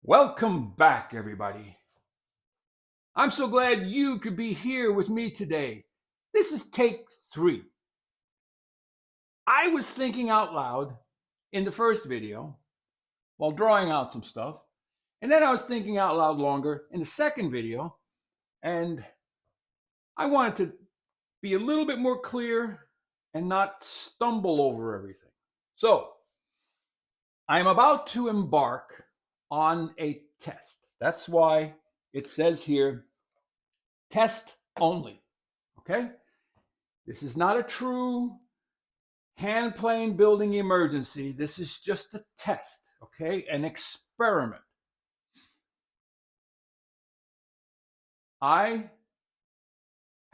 Welcome back, everybody. I'm so glad you could be here with me today. This is take 3. I was thinking out loud in the first video while drawing out some stuff, and then I was thinking out loud longer in the second video, and I wanted to be a little bit more clear and not stumble over everything. So, I am about to embark on a test. That's why it says here, test only. Okay? This is not a true hand plane building emergency. This is just a test, okay? An experiment. I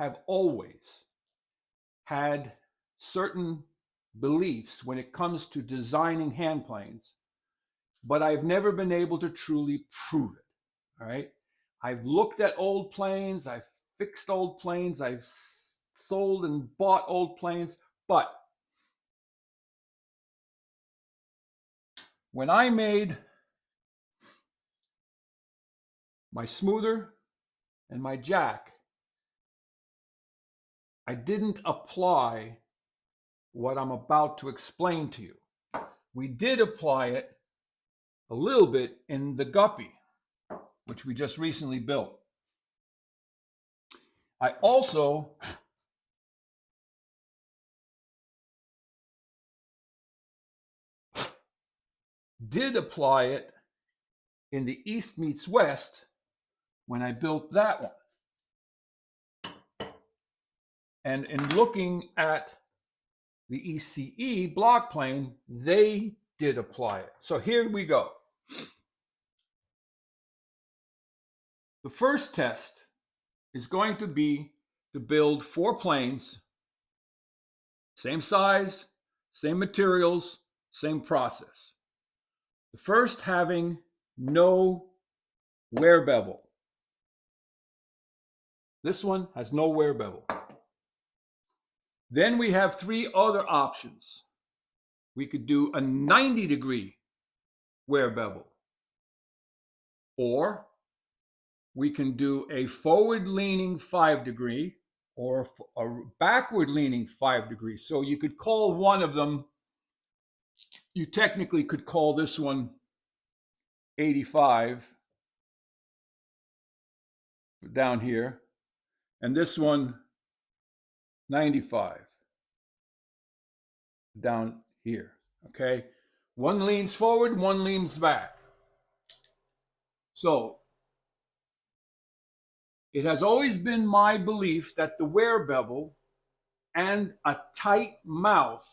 have always had certain beliefs when it comes to designing hand planes, but I've never been able to truly prove it, all right? I've looked at old planes, I've fixed old planes, I've sold and bought old planes, but when I made my smoother and my jack, I didn't apply what I'm about to explain to you. We did apply it a little bit in the guppy, which we just recently built. I also did apply it in the East Meets West when I built that one. And in looking at the ECE block plane, they did apply it. So here we go. The first test is going to be to build 4 planes, same size, same materials, same process. The first having no wear bevel. This one has no wear bevel. Then we have 3 other options. We could do a 90-degree wear bevel, or we can do a forward-leaning 5-degree or a backward-leaning 5-degree. So you could call one of them, you technically could call this one 85 down here, and this one 95 down here, okay? One leans forward, one leans back. So it has always been my belief that the wear bevel and a tight mouth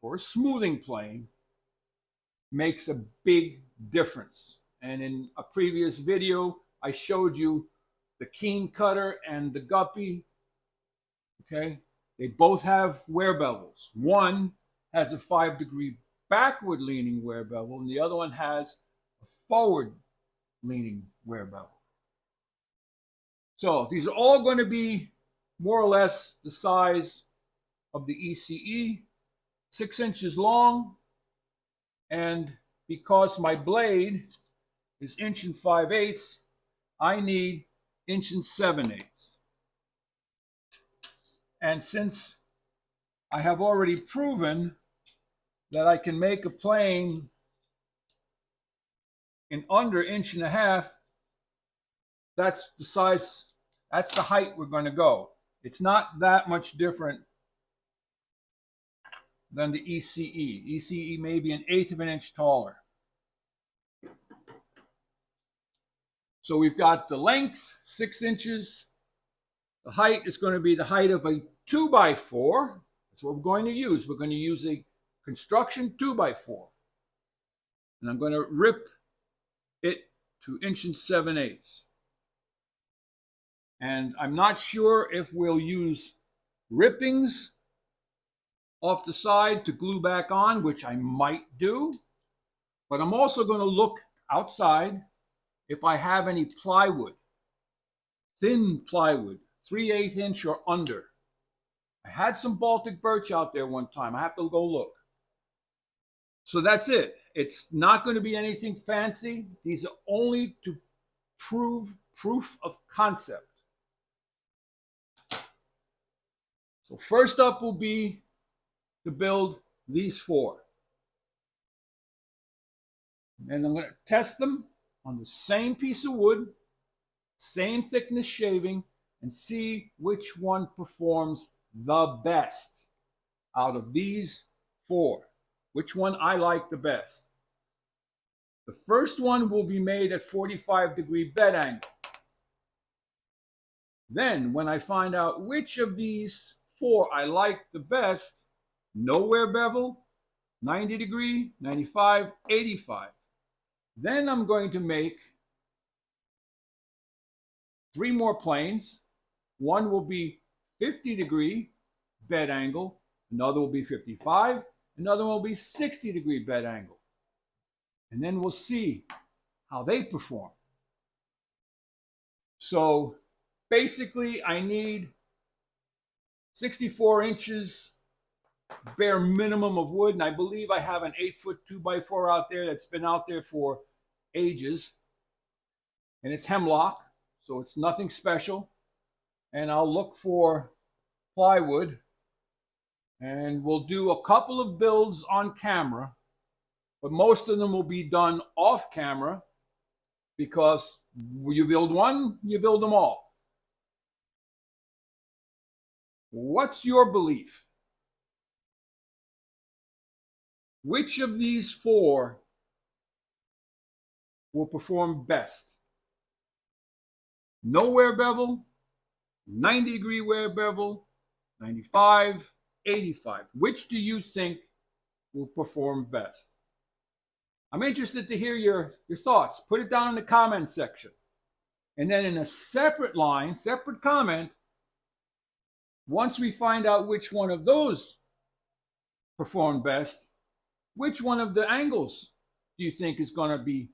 for a smoothing plane makes a big difference. And in a previous video, I showed you the keen cutter and the guppy, okay? They both have wear bevels. One has a 5-degree backward leaning wear bevel, and the other one has a forward leaning wear bevel. So these are all going to be more or less the size of the ECE, 6 inches long, and because my blade is 1 5/8, I need 1 7/8. And since I have already proven that I can make a plane in under 1.5 inches, that's the size, that's the height we're going to go. It's not that much different than the ECE. ECE may be 1/8 of an inch taller. So we've got the length, 6 inches. The height is going to be the height of a 2x4. That's what we're going to use. We're going to use a construction 2x4. And I'm going to rip it to 1 7/8. And I'm not sure if we'll use rippings off the side to glue back on, which I might do. But I'm also going to look outside if I have any plywood, thin plywood, 3/8 inch or under. I had some Baltic birch out there one time. I have to go look. So that's it. It's not going to be anything fancy. These are only to prove proof of concept. So first up will be to build these four. And I'm going to test them on the same piece of wood, same thickness shaving, and see which one performs the best out of these four. Which one I like the best. The first one will be made at 45-degree bed angle. Then, when I find out which of these four I like the best, no wear bevel, 90 degree, 95, 85. Then I'm going to make three more planes. One will be 50-degree bed angle, another will be 55, another one will be 60-degree bed angle. And then we'll see how they perform. So basically I need 64 inches bare minimum of wood, and I believe I have an 8-foot 2x4 out there that's been out there for ages, and it's hemlock, so it's nothing special. And I'll look for plywood, and we'll do a couple of builds on camera, but most of them will be done off camera, because you build one, you build them all. What's your belief? Which of these four will perform best? No wear bevel, 90-degree wear bevel, 95, 85. Which do you think will perform best? I'm interested to hear your thoughts. Put it down in the comment section. And then in a separate line, separate comment, once we find out which one of those performed best, which one of the angles do you think is going to be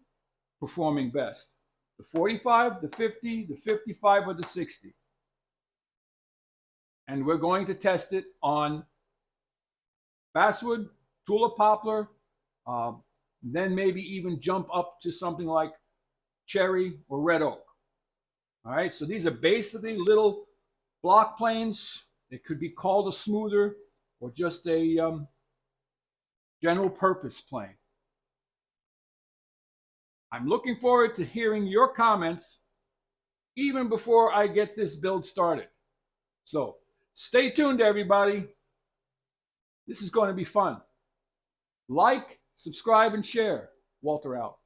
performing best? The 45, the 50, the 55, or the 60? And we're going to test it on basswood, tulip poplar, then maybe even jump up to something like cherry or red oak. All right, so these are basically little block planes. It could be called a smoother or just a general purpose plane. I'm looking forward to hearing your comments even before I get this build started. So stay tuned, everybody. This is going to be fun. Like, subscribe, and share. Walter out.